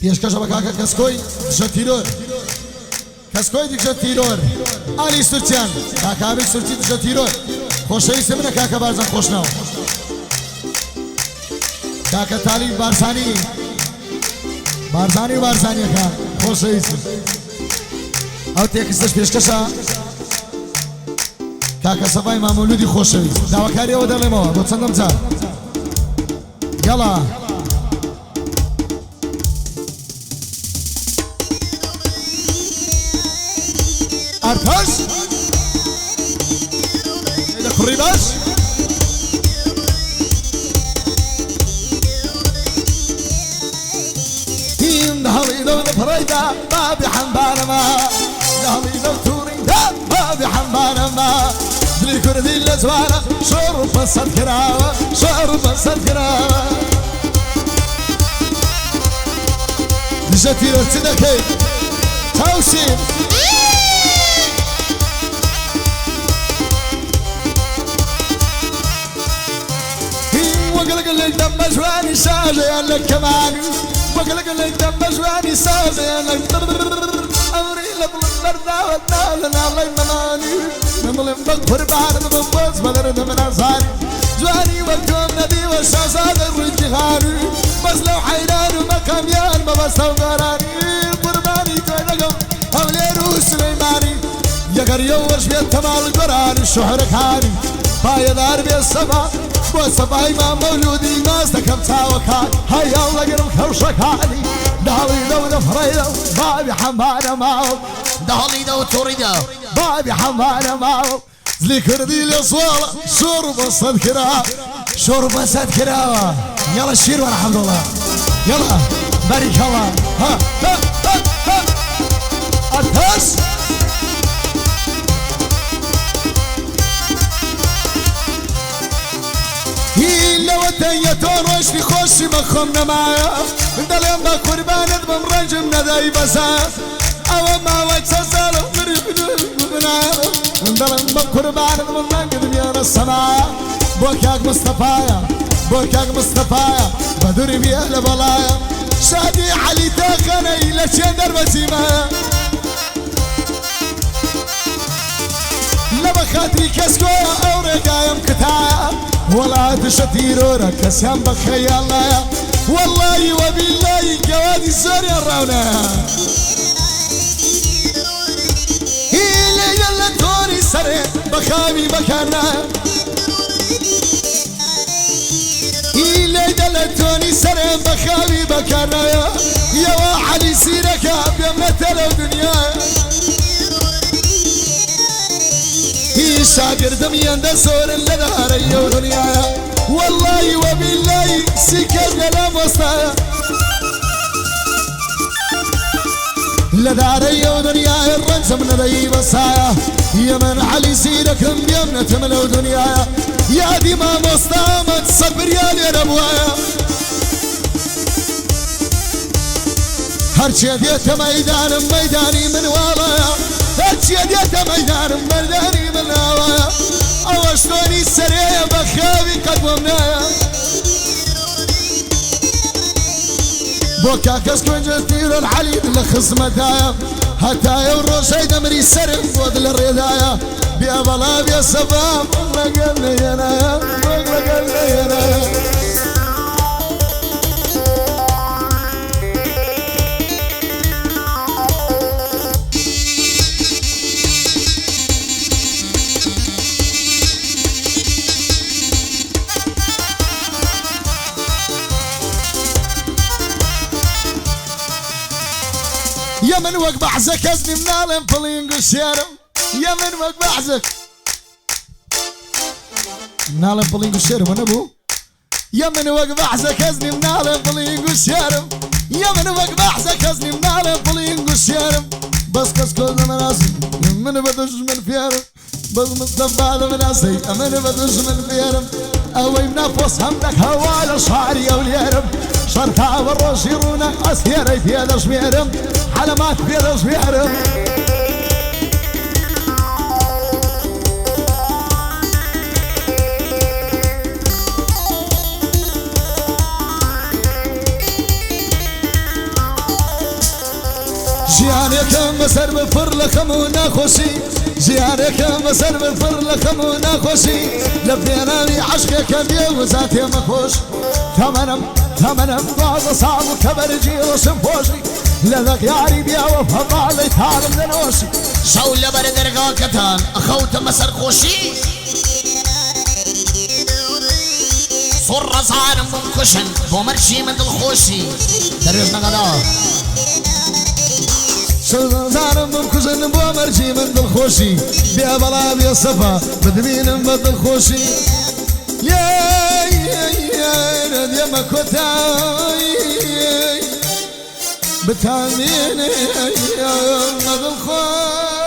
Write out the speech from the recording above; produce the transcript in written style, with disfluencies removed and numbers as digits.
پێشکەشە بە کاکە کەسکۆی دژە تیرۆر کەسکۆی دژە تیرۆر ئالی سورچیان کاکابێک سورچی دژە تیرۆر خۆشەویستە منە کاکە بارزان خۆشناو کاکە تالی بارزانی بارزانی و بارزانیەکان خۆشەویستم ئەو تێکستش پێشکەشە کاکە سەفای مامەولودی خۆشەویست داواکاریەوە دەڵێمەوە بۆ چەندەم جار یاڵا ئەرتەش لە کوڕی باش هیم دەهەڵی دەو لە پڕەیدا بابی حەمبارەمە دەهەڵی دەو تووڕیندا بابی حەمبارەمە دلی کوردی لە جوانە شۆڕ و پەسەند کراوە شۆڕ و پەسەند کراوە دژە تیرۆر چی دەکەی چاوشین وقلق اللي دم جواني سازيان لك كمان وقلق اللي دم جواني سازيان لك أمري لطل البردة والنازل الله يمناني نظلم بقفر بعد ببوز بدرد من أصاري جواني والكوم نبي والشاساد الرجخاني بس لو حيران ومكاميان ما بستو قراني قرباني توينكم أوليرو سليماني يقر يوش بيت تمال قراني الشهر كاني بايدار بالسما وصفاي ما مولودي ناس تكم تاوكان هيا الله قرم خوشكاني دهلي دو دفريدو بابي حمانا ماو دهلي دو توريدو بابي حمانا ماو زلي كردي لي صوالة شرب صد كراوة شرب صد كراوة يلا الشير والحمد لله يلا بارك الله ها ها ها ها أتهس لو تيتون وشني خوشي بخمنا معايا دلم بقربانت بمرنجم نداي بساس او ما وجسال مربنا دلم بقربانت بمرنجم يا السماء بوكاك مصطفايا بوكاك مصطفايا بدوري بيه لبلايا شادي علي تاخني لشندر بسيمايا لما خاطري كسكويا او رقايم كتايا ولا تشتيرورا كسيان بخيالا والله وبالله جوادي الزوري الراونا إلي يلا توري سري بخامي بكانا إلي يلا توني سري بخامي بكانا يا واحد يسيرك بيمنة لو دنيا شاقردم يندا صور لداري ودنيا والله وبالله سكر للا مستايا لداري ودنيا الرنسم ندي بسايا يمن علي سيرك بيمنة ملو دنيا يا دي ما مستامت صبر يا ربوايا هرشي ديت ميداني من والايا هرشي ديت ميداني من هوايا اوشتوني السريع بخابي قدومنايا بوكا كسكون جستير الحليب لخصمتايا هتايا والروشي دمري سرم ودل الردايا بيا بلا بيا سباب مغلق اللينايا مغلق اللينايا يا من وق بعزك ازني منالم فلينقو الشارم يا من وق بعزك منالم فلينقو الشارم وانا ابو يا من وق بعزك ازني منالم فلينقو الشارم يا من وق بعزك ازني منالم فلينقو الشارم بس كسكوز من راسي من بدش من فيارم بس مصطفى من راسي من بدش من فيارم اوي منافس همدك هوالا شعري واليارم شرطة والروش يرونك اسيري في هذا شميرم علامات في هذا شميرم جيانك مسر بفر لخمونا خوشي جيانك مسر بفر لخمونا خوشي لبينا لي عشقك بيوزاتي مخوش ثمنم بعض صعب كبرجي وسنفوشي لذاك ياري بيا وفضع لي تعلم لنوشي شول بردرقا كتان أخوت مسر خوشي صر صار منكشن بومرشي من الخوشي درزنا غدا صار منكشن بومرشي من الخوشي بيا بلا بيا صفا بدمين من الخوشي يا مكوتاي بتامين يا مدخل